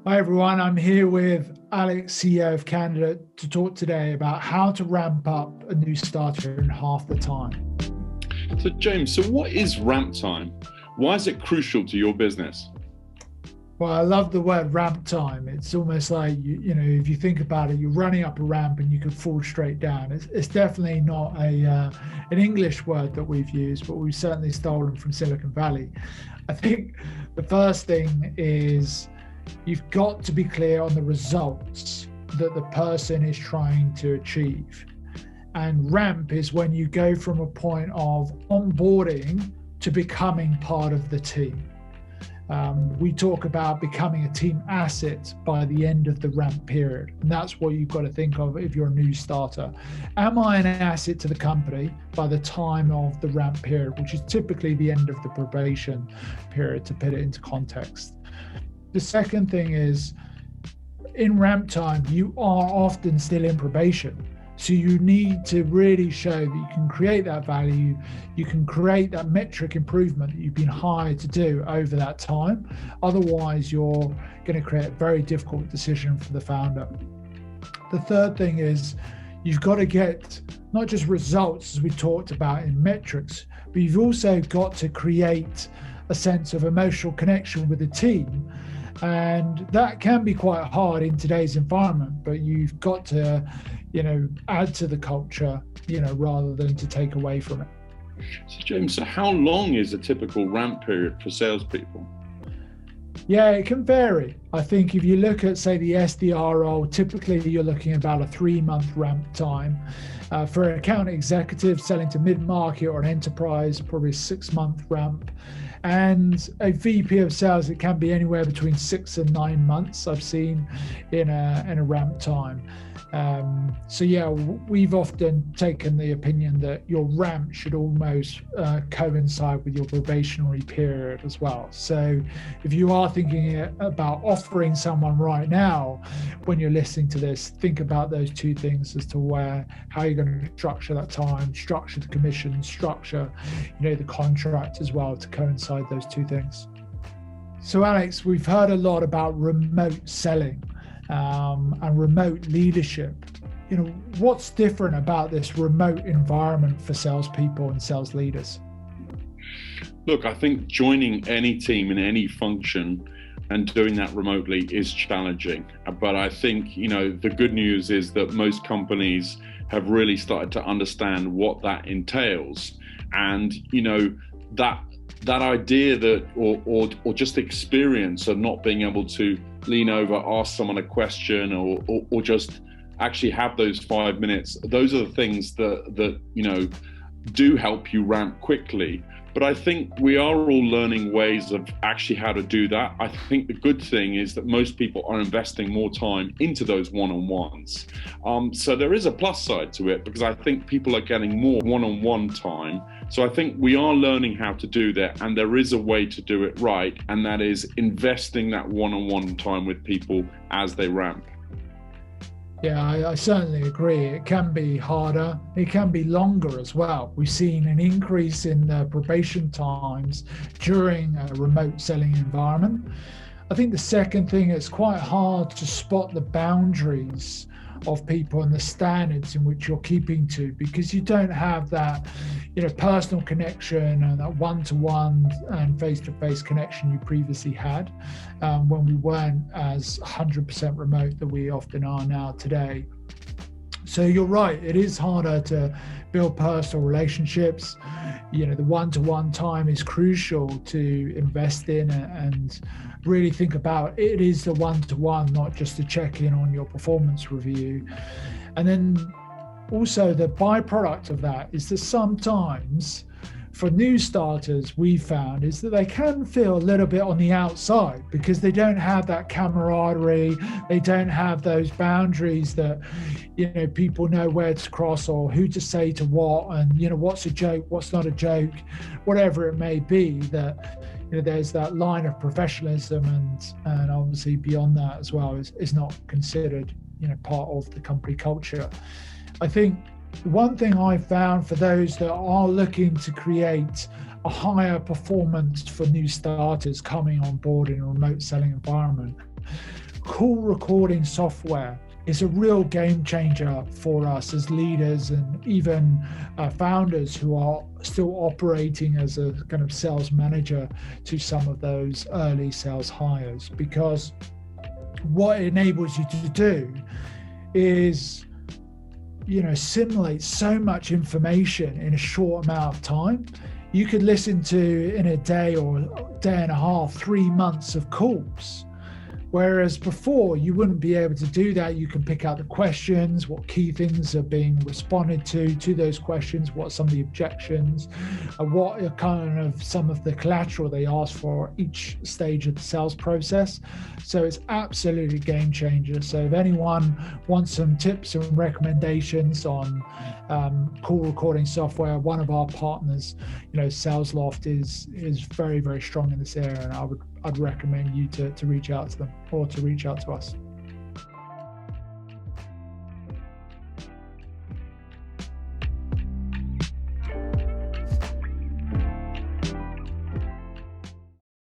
Hi everyone, I'm here with Alex, CEO of Kandidate, to talk today about how to ramp up a new starter in half the time. So James, what is ramp time? Why is it crucial to your business? Well, I love the word ramp time. It's almost like, if you think about it, you're running up a ramp and you can fall straight down. It's definitely not an English word that we've used, but we've certainly stolen from Silicon Valley. I think the first thing is you've got to be clear on the results that the person is trying to achieve. And ramp is when you go from a point of onboarding to becoming part of the team. We talk about becoming a team asset by the end of the ramp period. And that's what you've got to think of if you're a new starter. Am I an asset to the company by the time of the ramp period, which is typically the end of the probation period, to put it into context? The second thing is, in ramp time, you are often still in probation. So you need to really show that you can create that value, you can create that metric improvement that you've been hired to do over that time. Otherwise, you're going to create a very difficult decision for the founder. The third thing is you've got to get not just results, as we talked about in metrics, but you've also got to create a sense of emotional connection with the team. And that can be quite hard in today's environment, but you've got to, add to the culture, rather than to take away from it. So James, how long is a typical ramp period for salespeople? Yeah, it can vary. I think if you look at, say, the SDR role, typically you're looking at about a 3-month ramp time. For an account executive selling to mid-market or an enterprise, probably a 6-month ramp. And a VP of sales, it can be anywhere between 6 and 9 months I've seen in a ramp time. We've often taken the opinion that your ramp should almost coincide with your probationary period as well. So if you are thinking about offering someone right now, when you're listening to this, think about those two things as to how you're going to structure that time, structure the commission, structure, the contract as well to coincide those two things. So Alex, we've heard a lot about remote selling and remote leadership. What's different about this remote environment for salespeople and sales leaders? Look, I think joining any team in any function and doing that remotely is challenging. But I think, the good news is that most companies have really started to understand what that entails. And, that idea that, or just experience of not being able to lean over, ask someone a question, or just actually have those 5 minutes. Those are the things that do help you ramp quickly. But I think we are all learning ways of actually how to do that. I think the good thing is that most people are investing more time into those one-on-ones. So there is a plus side to it, because I think people are getting more one-on-one time. So I think we are learning how to do that, and there is a way to do it right, and that is investing that one-on-one time with people as they ramp. Yeah, I certainly agree. It can be harder. It can be longer as well. We've seen an increase in the probation times during a remote selling environment. I think the second thing, it's quite hard to spot the boundaries of people and the standards in which you're keeping to, because you don't have that personal connection and that one-to-one and face-to-face connection you previously had when we weren't as 100% remote that we often are now today. So you're right, it is harder to build personal relationships. The one-to-one time is crucial to invest in and really think about. It is the one-to-one, not just to check in on your performance review. And then also the byproduct of that is that sometimes for new starters, we found is that they can feel a little bit on the outside because they don't have that camaraderie. They don't have those boundaries that, people know where to cross or who to say to what, and, what's a joke, what's not a joke, whatever it may be, that, there's that line of professionalism and obviously beyond that as well is not considered, part of the company culture. I think one thing I found for those that are looking to create a higher performance for new starters coming on board in a remote selling environment, call recording software is a real game changer for us as leaders and even founders who are still operating as a kind of sales manager to some of those early sales hires, because what it enables you to do is, simulate so much information in a short amount of time. You could listen to, in a day or a day and a half, 3 months of calls. Whereas before, you wouldn't be able to do that. You can pick out the questions, what key things are being responded to those questions, what are some of the objections, what are kind of some of the collateral they ask for each stage of the sales process. So it's absolutely game changer. So if anyone wants some tips and recommendations on call recording software, one of our partners, SalesLoft is very, very strong in this area, and I'd recommend you to reach out to them or to reach out to us.